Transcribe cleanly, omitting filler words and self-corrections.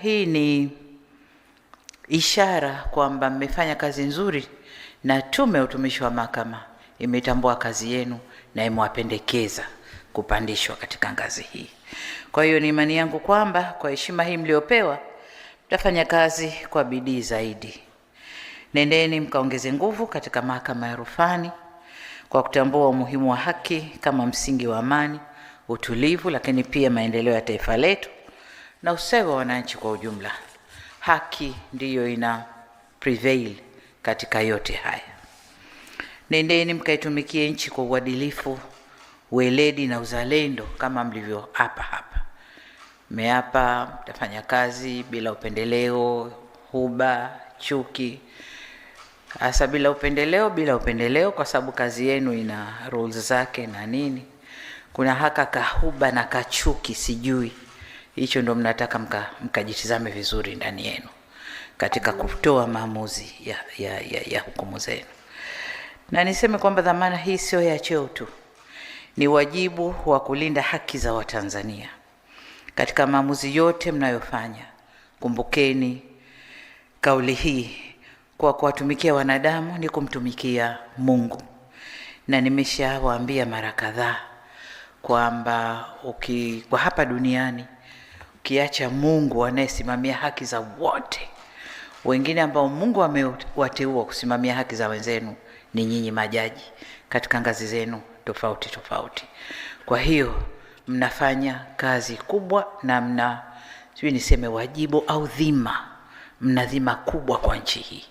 hii ni ishara kwamba mmefanya kazi nzuri na Tume ya Utumishi wa Mahakama imetambua kazi yenu na imewapendekeza kupandishwa katika ngazi hii. Kwa hiyo ni imani yangu kwamba kwa heshima hii mliopewa mtafanya kazi kwa bidii zaidi. Nendeni mkaongeze nguvu katika Mahakama ya Rufani kwa kutambua umuhimu wa haki kama msingi wa amani, utulivu, lakini pia maendeleo ya taifa letu na ustawi wa wananchi kwa ujumla. Haki ndiyo ina prevail katika yote haya. Nendeni mkaitumikie nchi kwa uadilifu, weledi na uzalendo kama mlivyo hapa. Mmeapa mtafanya kazi bila upendeleo, huba, chuki. Hasa bila upendeleo kwa sababu kazi yenu ina rules zake na nini. Kuna haka kahuba na kachuki sijui. Hicho ndo mnataka mkajitizame vizuri ndani yenu katika kutoa maamuzi ya hukumu zenu. Na niseme kwamba dhamana hii sio ya cheo tu. Ni wajibu wa kulinda haki za Watanzania. Katika maamuzi yote mnayofanya, kumbukeni kauli hii, kwa kuwatumikia wanadamu ni kumtumikia Mungu. Na nimeshawaambia mara kadhaa kwamba kwa hapa duniani ukiacha Mungu anayesimamia haki za wote, wengine ambao Mungu amewateua kusimamia haki za wenzenu ni nyinyi majaji katika ngazi zenu tofauti. Kwa hiyo mnafanya kazi kubwa na niseme wajibu au dhima, mna dhima kubwa kwa nchi hii.